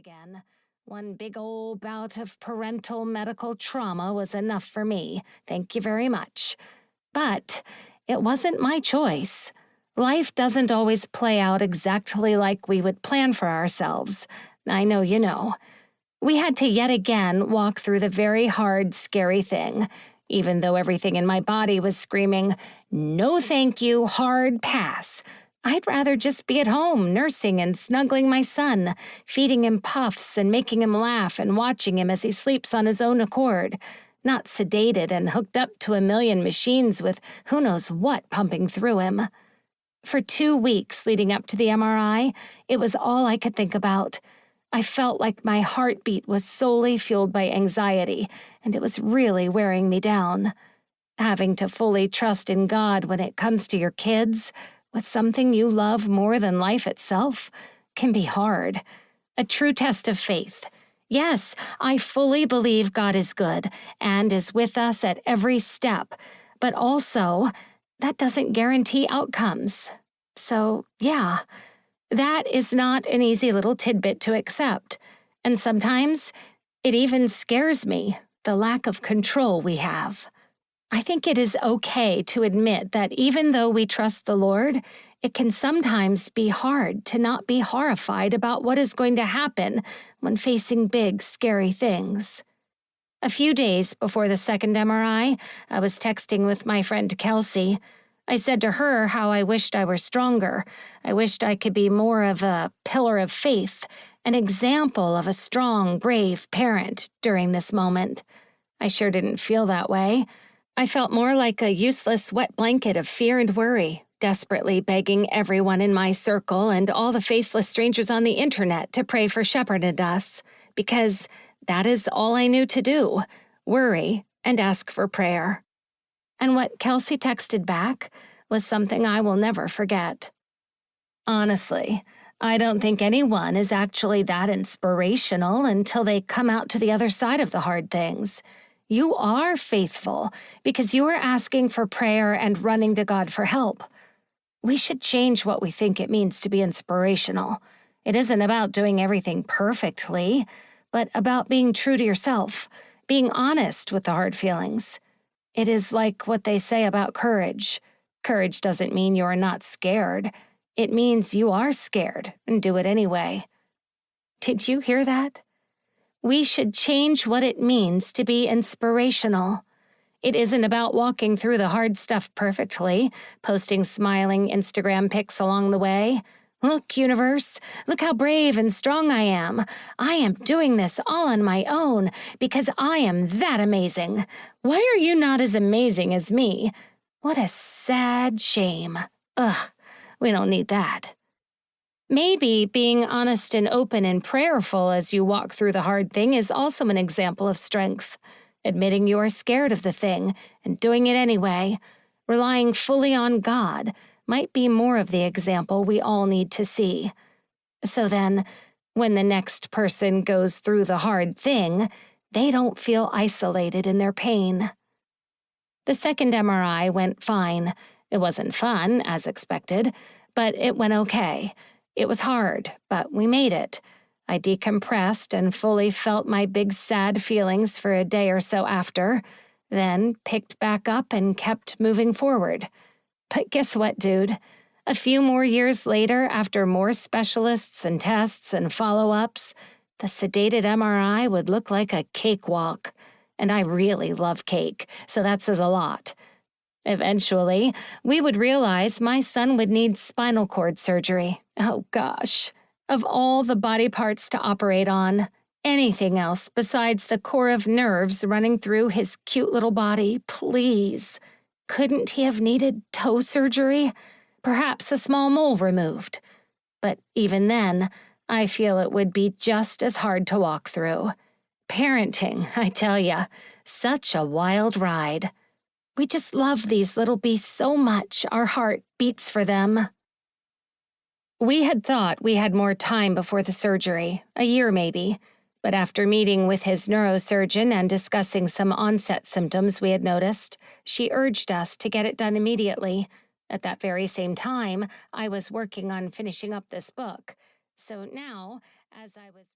again. One big old bout of parental medical trauma was enough for me, thank you very much. But it wasn't my choice. Life doesn't always play out exactly like we would plan for ourselves. I know you know. We had to yet again walk through the very hard, scary thing, even though everything in my body was screaming, "No thank you, hard pass." I'd rather just be at home, nursing and snuggling my son, feeding him puffs and making him laugh and watching him as he sleeps on his own accord, not sedated and hooked up to a million machines with who knows what pumping through him. For 2 weeks leading up to the MRI, it was all I could think about. I felt like my heartbeat was solely fueled by anxiety, and it was really wearing me down. Having to fully trust in God when it comes to your kids, with something you love more than life itself, can be hard. A true test of faith. Yes, I fully believe God is good and is with us at every step, but also, that doesn't guarantee outcomes. So, yeah, that is not an easy little tidbit to accept. And sometimes, it even scares me, the lack of control we have. I think it is okay to admit that even though we trust the Lord, it can sometimes be hard to not be horrified about what is going to happen when facing big, scary things. A few days before the second MRI, I was texting with my friend Kelsey. I said to her how I wished I were stronger. I wished I could be more of a pillar of faith, an example of a strong, brave parent during this moment. I sure didn't feel that way. I felt more like a useless wet blanket of fear and worry, desperately begging everyone in my circle and all the faceless strangers on the internet to pray for Shepherd and us, because that is all I knew to do, worry and ask for prayer. And what Kelsey texted back was something I will never forget. Honestly, I don't think anyone is actually that inspirational until they come out to the other side of the hard things. You are faithful because you are asking for prayer and running to God for help. We should change what we think it means to be inspirational. It isn't about doing everything perfectly, but about being true to yourself, being honest with the hard feelings. It is like what they say about courage. Courage doesn't mean you are not scared. It means you are scared and do it anyway. Did you hear that? We should change what it means to be inspirational. It isn't about walking through the hard stuff perfectly, posting smiling Instagram pics along the way. Look, universe, look how brave and strong I am. I am doing this all on my own because I am that amazing. Why are you not as amazing as me? What a sad shame. Ugh, we don't need that. Maybe being honest and open and prayerful as you walk through the hard thing is also an example of strength. Admitting you are scared of the thing and doing it anyway, relying fully on God, might be more of the example we all need to see. So then, when the next person goes through the hard thing, they don't feel isolated in their pain. The second MRI went fine. It wasn't fun, as expected, but it went okay. It was hard, but we made it. I decompressed and fully felt my big sad feelings for a day or so after, then picked back up and kept moving forward. But guess what, dude? A few more years later, after more specialists and tests and follow-ups, the sedated MRI would look like a cakewalk. And I really love cake, so that says a lot. Eventually, we would realize my son would need spinal cord surgery. Oh gosh. Of all the body parts to operate on, anything else besides the core of nerves running through his cute little body, please. Couldn't he have needed toe surgery? Perhaps a small mole removed. But even then, I feel it would be just as hard to walk through. Parenting, I tell ya, such a wild ride. We just love these little beasts so much our heart beats for them. We had thought we had more time before the surgery, a year maybe, but after meeting with his neurosurgeon and discussing some onset symptoms we had noticed, she urged us to get it done immediately. At that very same time, I was working on finishing up this book. So now, as I was